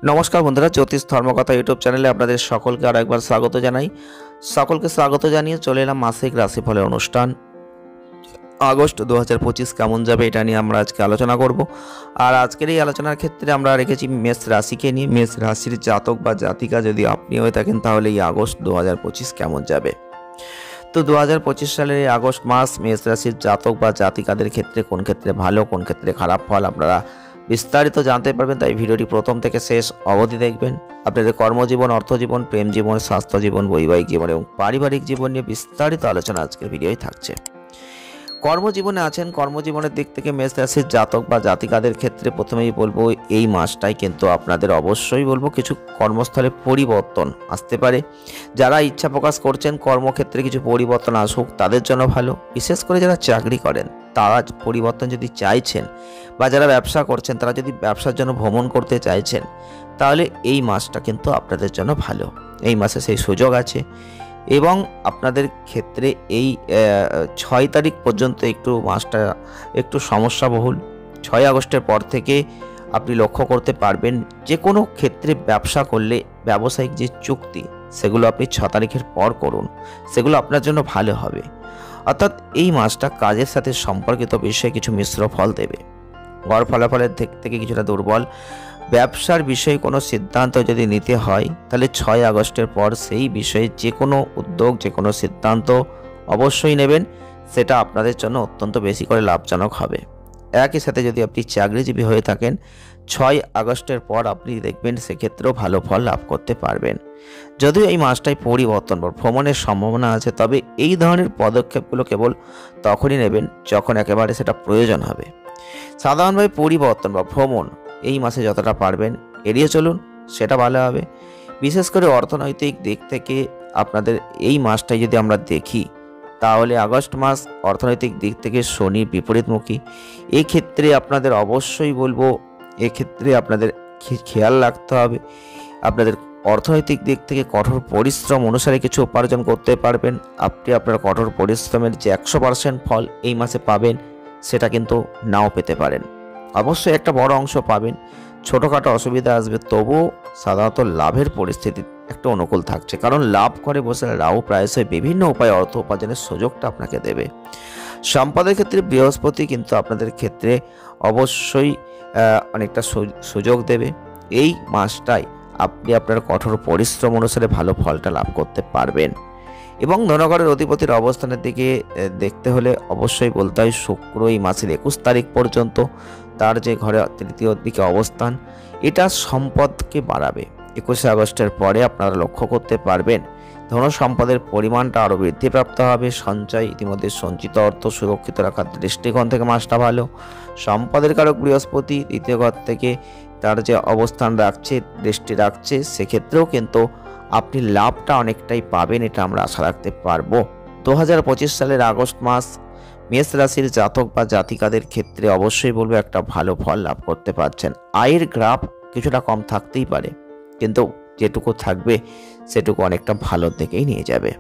নমস্কার বন্ধুরা, জ্যোতিষ ধর্মকথা ইউটিউব চ্যানেলে আপনাদের সকলকে আর একবার স্বাগত জানাই। সকলকে স্বাগত জানিয়ে চলে এলাম মাসিক রাশিফলের অনুষ্ঠান। আগস্ট 2025 কেমন যাবে এটা নিয়ে আমরা আজকে আলোচনা করব। আর আজকের এই আলোচনার ক্ষেত্রে আমরা রেখেছি মেষ রাশিকে নিয়ে। মেষ রাশির জাতক বা জাতিকা যদি আপনি হয়ে থাকেন তাহলে এই আগস্ট 2025 কেমন যাবে। তো 2025 সালের এই আগস্ট মাস মেষ রাশির জাতক বা জাতিকাদের ক্ষেত্রে কোন ক্ষেত্রে ভালো, কোন ক্ষেত্রে খারাপ ফল আপনারা বিস্তারিত জানতে পারবেন। তাই ভিডিওটি প্রথম থেকে শেষ অবধি দেখবেন। আপনাদের কর্মজীবন, অর্থজীবন, প্রেম জীবন, স্বাস্থ্য জীবন, বৈবাহিক জীবন এবং পারিবারিক জীবন নিয়ে বিস্তারিত আলোচনা আজকের ভিডিওয় থাকছে। কর্মজীবনে আছেন, কর্মজীবনের দিক থেকে মেষ রাশির জাতক বা জাতিকাদের ক্ষেত্রে প্রথমেই বলবো এই মাসটাই কিন্তু আপনাদের অবশ্যই বলবো কিছু কর্মস্থলে পরিবর্তন আসতে পারে। যারা ইচ্ছা প্রকাশ করছেন কর্মক্ষেত্রে কিছু পরিবর্তন আসুক তাদের জন্য ভালো। বিশেষ করে যারা চাকরি করেন তারা পরিবর্তন যদি চাইছেন, বা যারা ব্যবসা করছেন তারা যদি ব্যবসার জন্য ভ্রমণ করতে চাইছেন তাহলে এই মাসটা কিন্তু আপনাদের জন্য ভালো। এই মাসে সেই সুযোগ আছে এবং আপনাদের ক্ষেত্রে এই 6 তারিখ পর্যন্ত মাসটা একটু সমস্যাবহুল। 6 আগস্টের পর থেকে আপনি লক্ষ্য করতে পারবেন যে কোনো ক্ষেত্রে ব্যবসা করলে ব্যবসায়িক যে চুক্তি সেগুলো আপনি 6 তারিখের পর করুন, সেগুলো আপনার জন্য ভালো হবে। অর্থাৎ এই মাসটা কাজের সাথে সম্পর্কিত বিষয়ে কিছু মিশ্র ফল দেবে। গড় ফলাফলের দিক থেকে কিছুটা দুর্বল। ব্যবসার বিষয়ে কোনো সিদ্ধান্ত যদি নিতে হয় তাহলে 6 আগস্টের পর সেই বিষয়ে যে কোনো উদ্যোগ, যে কোনো সিদ্ধান্ত অবশ্যই নেবেন, সেটা আপনাদের জন্য অত্যন্ত বেশি করে লাভজনক হবে। একই সাথে যদি আপনি চাকরিজীবী হয়ে থাকেন 6 আগস্টের পর আপনি দেখবেন সেক্ষেত্রেও ভালো ফল লাভ করতে পারবেন। যদিও এই মাসটায় পরিবর্তন বা ভ্রমণের সম্ভাবনা আছে, তবে এই ধরনের পদক্ষেপগুলো কেবল তখনই নেবেন যখন একেবারে সেটা প্রয়োজন হবে। সাধারণভাবে পরিবর্তন বা ভ্রমণ এই মাসে যতটা পারবেন এড়িয়ে চলুন, সেটা ভালো হবে। বিশেষ করে অর্থনৈতিক দিক থেকে আপনাদের এই মাসটাই যদি আমরা দেখি তাহলে আগস্ট মাস অর্থনৈতিক দিক থেকে শনি বিপরীতমুখী। এক্ষেত্রে আপনাদের অবশ্যই বলবো, এক্ষেত্রে আপনাদের খেয়াল রাখতে হবে। আপনাদের অর্থনৈতিক দিক থেকে কঠোর পরিশ্রম অনুসারে কিছু উপার্জন করতে পারবেন। আপনি আপনার কঠোর পরিশ্রমের যে 100% ফল এই মাসে পাবেন সেটা কিন্তু নাও পেতে পারেন। অবশ্যই একটা বড় অংশ পাবেন, ছোটোখাটো অসুবিধা আসবে, তবুও সাধারণত লাভের পরিস্থিতি একটা অনুকূল থাকছে। কারণ লাভ করে বসে রাহু প্রায়শই বিভিন্ন উপায়ে অর্থ উপার্জনের সুযোগটা আপনাকে দেবে। সম্পদের ক্ষেত্রে বৃহস্পতি কিন্তু আপনাদের ক্ষেত্রে অবশ্যই অনেকটা সুযোগ দেবে। এই মাসটায় আপনি আপনার কঠোর পরিশ্রম অনুসারে ভালো ফলটা লাভ করতে পারবেন। এবং ধনঘরের অধিপতির অবস্থানের দিকে দেখতে হলে অবশ্যই বলতে হয় শুক্র এই মাসের 21 তারিখ পর্যন্ত তার যে ঘরে তৃতীয় দিকে অবস্থান, এটা সম্পদকে বাড়াবে। 21 আগস্টের পরে আপনারা লক্ষ্য করতে পারবেন ধন সম্পদের পরিমাণটা আরও বৃদ্ধিপ্রাপ্ত হবে। সঞ্চয়, ইতিমধ্যে সঞ্চিত অর্থ সুরক্ষিত রাখার দৃষ্টিকোণ থেকে মাসটা ভালো। সম্পদের কারক বৃহস্পতি দ্বিতীয় ঘর থেকে তার যে অবস্থান রাখছে, দৃষ্টি রাখছে, সেক্ষেত্রেও কিন্তু আপনি লাভটা অনেকটাই পাবেন, এটা আমরা আশা রাখতে পারবো। 2025 সালের আগস্ট মাস মেষ রাশির জাতক বা জাতিকাদের ক্ষেত্রে অবশ্যই বলবো একটা ভালো ফল লাভ করতে পারছেন। আয়ের গ্রাফ কিছুটা কম থাকতেই পারে, কিন্তু যেটুকু থাকবে সেটুকু অনেকটা ভালোর দিকেই নিয়ে যাবে।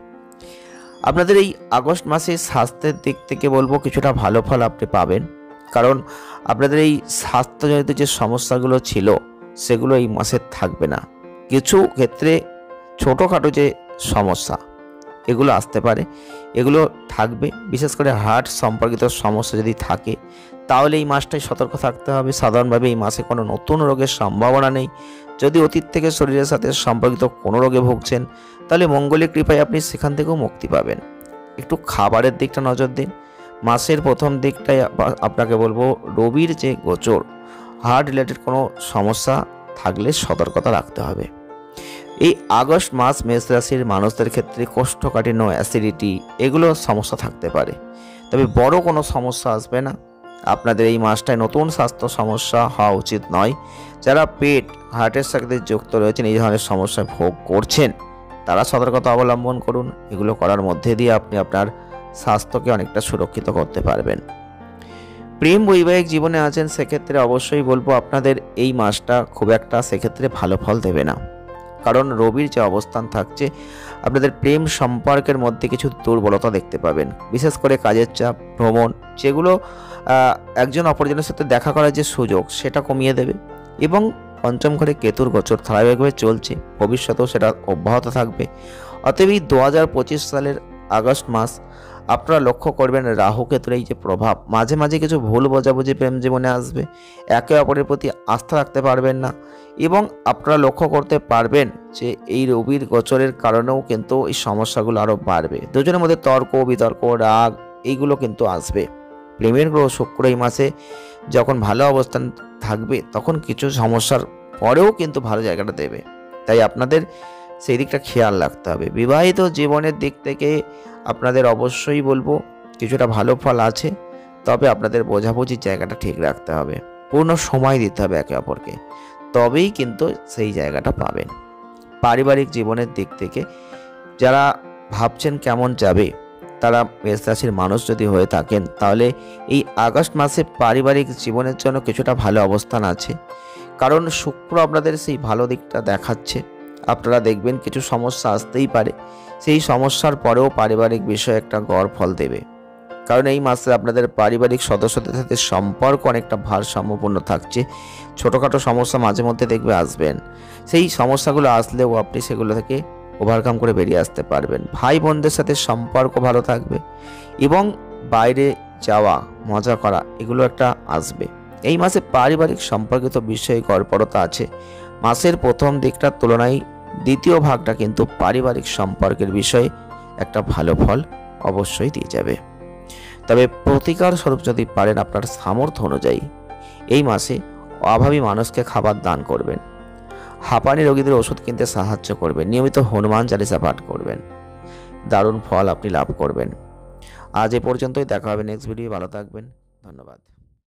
আপনাদের এই আগস্ট মাসে স্বাস্থ্যের দিক থেকে বলবো কিছুটা ভালো ফল আপনি পাবেন, কারণ আপনাদের এই স্বাস্থ্যজনিত যে সমস্যাগুলো ছিল সেগুলো এই মাসে থাকবে না। কিছু ক্ষেত্রে ছোটোখাটো যে সমস্যা এগুলো আসতে পারে, এগুলো থাকবে। বিশেষ করে হার্ট সম্পর্কিত সমস্যা যদি থাকে তাহলে এই মাসটায় সতর্ক থাকতে হবে। সাধারণভাবে এই মাসে কোনো নতুন রোগের সম্ভাবনা নেই। যদি অতীত থেকে শরীরের সাথে সম্পর্কিত কোনো রোগে ভুগছেন তাহলে মঙ্গলের কৃপায় আপনি সেখান থেকেও মুক্তি পাবেন। একটু খাবারের দিকটা নজর দিন। মাসের প্রথম দিকটায় আপনাকে বলবো রবির যে গোচর, হার্ট রিলেটেড কোনো সমস্যা থাকলে সতর্কতা রাখতে হবে। এই আগস্ট মাস মেষ রাশির মানুষদের ক্ষেত্রে কোষ্ঠকাঠিন্য, অ্যাসিডিটি এগুলো সমস্যা থাকতে পারে, তবে বড় কোনো সমস্যা আসবে না। আপনাদের এই মাসটায় নতুন স্বাস্থ্য সমস্যা হওয়া উচিত নয়। যারা পেট, হার্টের সাথে যুক্ত রয়েছেন, এই ধরনের সমস্যায় ভোগ করছেন, তারা সতর্কতা অবলম্বন করুন। এগুলো করার মধ্যে দিয়ে আপনি আপনার স্বাস্থ্যকে অনেকটা সুরক্ষিত করতে পারবেন। প্রেম বৈবাহিক জীবনে আছেন সেক্ষেত্রে অবশ্যই বলবো আপনাদের এই মাসটা খুব একটা সেক্ষেত্রে ভালো ফল দেবে না, কারণ রবির যে অবস্থান থাকছে আপনাদের প্রেম সম্পর্কের মধ্যে কিছু দুর্বলতা দেখতে পাবেন। বিশেষ করে কাজের চাপ, ভ্রমণ, যেগুলো একজন অপরজনের সাথে দেখা করার যে সুযোগ সেটা কমিয়ে দেবে। এবং পঞ্চম ঘরে কেতুর গোচর ধারাবাহিকভাবে চলছে, ভবিষ্যতেও সেটা অব্যাহত থাকবে। অতএব এই 2025 সালের আগস্ট মাস আপনারা লক্ষ্য করবেন রাহু কেতুর এই যে প্রভাব, মাঝে মাঝে কিছু ভুল বোঝাবুঝি প্রেম জীবনে আসবে, একে অপরের প্রতি আস্থা রাখতে পারবেন না, এবং আপনারা লক্ষ্য করতে পারবেন যে এই রবির গোচরের কারণেও কিন্তু এই সমস্যাগুলো আরও বাড়বে। দুজনের মধ্যে তর্ক বিতর্ক রাগ এইগুলো কিন্তু আসবে। প্রেমের গ্রহ শুক্র এই মাসে যখন ভালো অবস্থান থাকবে তখন কিছু সমস্যার পরেও কিন্তু ভালো জায়গাটা দেবে, তাই আপনাদের সেই দিকটা খেয়াল রাখতে হবে। বিবাহিত জীবনের দিক থেকে আপনাদের অবশ্যই বলবো কিছুটা ভালো ফল আছে, তবে আপনাদের বোঝাবুঝির জায়গাটা ঠিক রাখতে হবে, পূর্ণ সময় দিতে হবে একে অপরকে, তবেই কিন্তু সেই জায়গাটা পাবেন। পারিবারিক জীবনের দিক থেকে যারা ভাবছেন কেমন যাবে, তারা মেষ রাশির মানুষ যদি হয়ে থাকেন তাহলে এই আগস্ট মাসে পারিবারিক জীবনের জন্য কিছুটা ভালো অবস্থান আছে, কারণ শুক্র আপনাদের সেই ভালো দিকটা দেখাচ্ছে। আপনারা দেখবেন কিছু সমস্যা আসতেই পারে, সেই সমস্যার পরেও পারিবারিক বিষয়ে একটা গড় ফল দেবে, কারণ এই মাসে আপনাদের পারিবারিক সদস্যদের সাথে সম্পর্ক অনেকটা ভারসাম্যপূর্ণ থাকছে। ছোটোখাটো সমস্যা মাঝে মধ্যে দেখবে আসবেন, সেই সমস্যাগুলো আসলেও আপনি সেগুলো থেকে ওভারকাম করে বেরিয়ে আসতে পারবেন। ভাই বোনদের সাথে সম্পর্ক ভালো থাকবে এবং বাইরে যাওয়া মজা করা এগুলো একটা আসবে। এই মাসে পারিবারিক সম্পর্কিত বিষয়ে গড়পড়তা আছে। মাসের প্রথম দিকটার তুলনায় দ্বিতীয় ভাগটা কিন্তু পারিবারিক সম্পর্কের বিষয়ে একটা ভালো ফল অবশ্যই দিয়ে যাবে। তবে প্রতিকার স্বরূপ যদি পারেন আপনার সামর্থ্য অনুযায়ী এই মাসে অভাবী মানুষকে খাবার দান করবেন, হাঁপানি রোগীদের ওষুধ কিনতে সাহায্য করবেন, নিয়মিত হনুমান চালিসা পাঠ করবেন, দারুণ ফল আপনি লাভ করবেন। আজ এ পর্যন্তই, দেখা হবে নেক্সট ভিডিও। ভালো থাকবেন, ধন্যবাদ।